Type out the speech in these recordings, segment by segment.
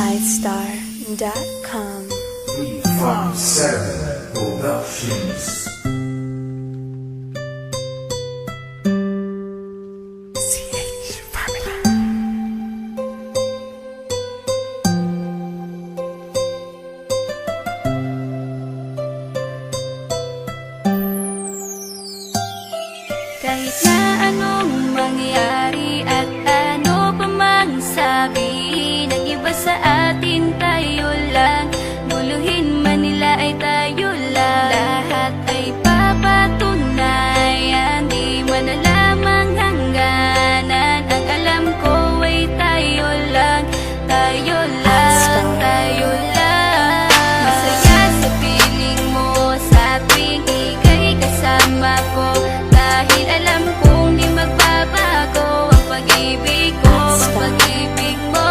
iStar.com. 357 Productions. Kahit na anong mangyari at ano pa mang sabi ng iba sa atin, tayo lang. Guluhin man nila ay tayo lang. Lahat ay papatunayan, di man alamang hangganan. Ang alam ko ay tayo lang, tayo lang, tayo lang. Masaya sa piling mo sa tuwing ika'y kasama ko, dahil alam kong di magbabago ang pag-ibig ko, ang pag-ibig mo.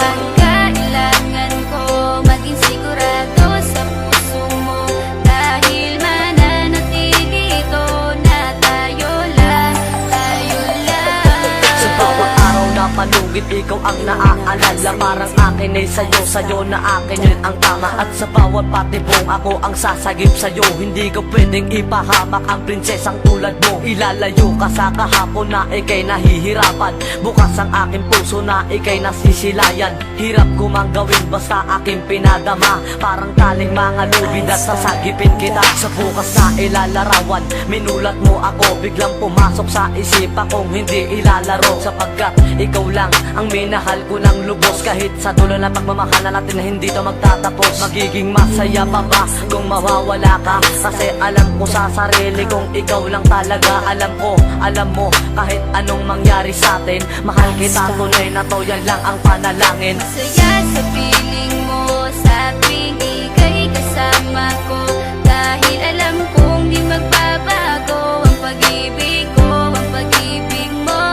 Ang kailangan ko maging sigurado sa puso mo, dahil mananatili ito na tayo lang, tayo lang. Sa bawat araw na palugit, ikaw ang naaalala. Parang akin ay sa'yo, sa'yo na akin yun ang tama. At sa bawat patibong ako ang sasagip sa'yo. Hindi ko pwedeng ipahamak ang prinsesang tulad mo. Ilalayo ka sa kahapon na ikay nahihirapan. Bukas ang aking puso na ikay nasisilayan. Hirap ko mang gawin basta aking pinadama. Parang taling mga lubid at sasagipin kita. Sa bukas na ilalarawan, minulat mo ako. Biglang pumasok sa isipa kong hindi ilalaro. Sapagkat ikaw lang ang minahal ko ng lubos. Kahit sa dulo na pagmamahal na natin na hindi to magtatapos. Magiging masaya pa ba kung mawawala ka? Kasi alam ko sa sarili kong ikaw lang talaga. Alam ko, alam mo, kahit anong mangyari sa atin, mahal kita tunay na to, yan lang ang panalangin. Masaya sa piling mo sa tuwing ika'y kasama ko, dahil alam kong di magbabago ang pag-ibig ko, ang pag-ibig mo.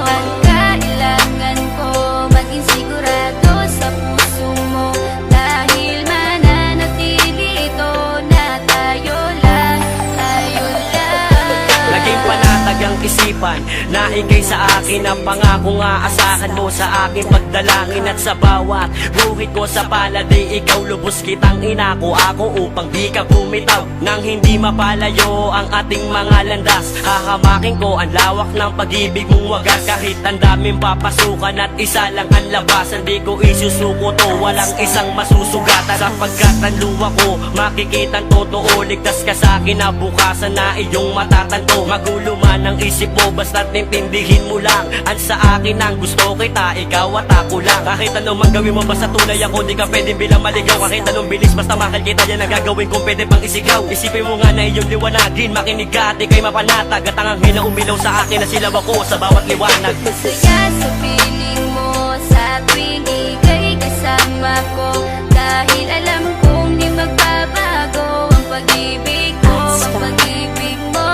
Ang kailangan ko maging sigurado sa puso mo, dahil mananatili ito na tayo lang, tayo lang. Naging panatag ang isipan na ikay sa akin ang pangako nga asahan mo sa akin pagdalangin. At sa bawat buhit ko sa palad ay ikaw lubos kitang inako ako upang di ka bumitaw nang hindi mapalayo ang ating mga landas. Hahamakin ko ang lawak ng pag-ibig mong wagas. Kahit ang daming papasukan at isa lang ang labasan, di ko isusuko to, walang isang masusugatan. Sapagkat ang luwa ko makikitang totoo, ligtas ka sa akin na bukasan na iyong matatanto. Magulo man ang isip mo, basta't intindihin mo lang ang sa akin ang gusto kita, ikaw at ako lang. Kahit anong man gawin mo, basta tunay ako, di ka pwedeng bilang maligaw. Kahit anong bilis, basta mahal kita, yan ang gagawin kung pwede pang isigaw. Isipin mo nga na iyong liwanagin, makinig ka at ika'y mapanatag. At ang anghel na umilaw sa akin na silaw ako sa bawat liwanag. Masaya sa piling mo sa tuwing ika'y kasama ko, dahil alam kong di magbabago ang pag-ibig ko, ang pag-ibig mo.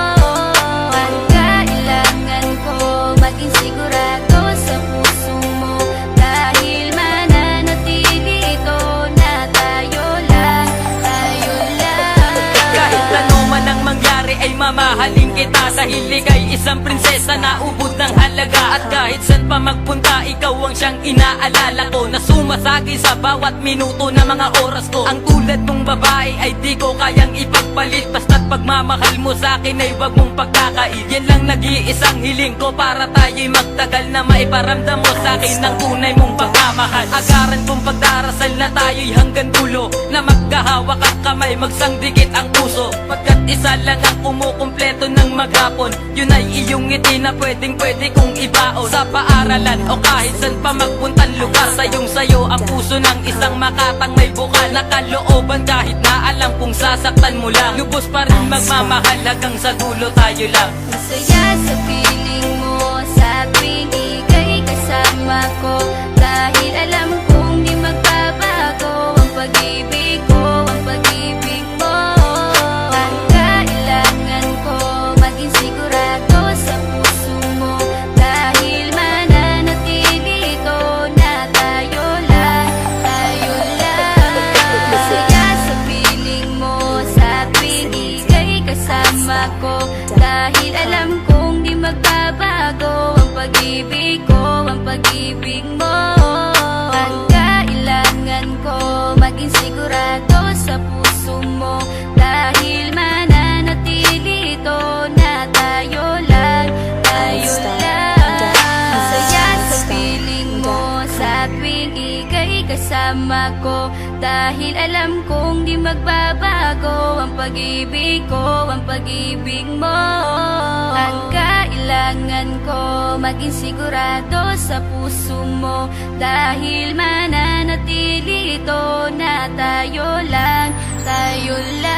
Ang kailangan ko maging sigurado sa puso mo, dahil mananatili ito na tayo lang, tayo lang. Kahit ano man ang mangyari ay mamahalin kita, dahil ika'y isang prinsesa na ubod ng halaga. At kahit saan pa magpunta, ikaw ang siyang inaalala ko, na sumasagi sa bawat minuto na mga oras ko. Ang tulad mong babae ay di ko kayang ipagpalit, basta't pagmamahal mo sa akin ay wag mong pagkakait. Yan lang nag-iisang hiling ko para tayo'y magtagal, na maiparamdam mo sa akin ang tunay mong pagmamahal. Agaran kong pagdarasal na tayo'y hanggang dulo, na magkahawak ang kamay, magsangdikit ang puso. Pagkat isa lang ang kumukumpleto ng maghapon, yun ay iyong ngiti na pwedeng pwede kong ibaon. Sa paaralan o kahit saan pa magpuntang lugar, sayong sayo ang puso ng isang makatang may bukal na kalooban. Kahit na alam kong sasaktan mo lang, lubos pa rin magmamahal hanggang sa dulo tayo lang. Masaya sa piling mo sa tuwing ika'y kasama ko, dahil alam kong di magbabago ang pag-ibig ko, ang pag-ibig mo. Ang kailangan ko maging sigurado sa puso mo, dahil mananatili ito na tayo lang, tayo lang. Masaya sa piling mo sa tuwing ika'y kasama ko, dahil alam kong di magbabago ang pag-ibig ko, ang pag-ibig mo. Ang kasama ko, dahil alam kong di magbabago ang pag-ibig ko, ang pag-ibig mo. Ang kailangan ko, maging sigurado sa puso mo, dahil mananatili ito na tayo lang, tayo lang.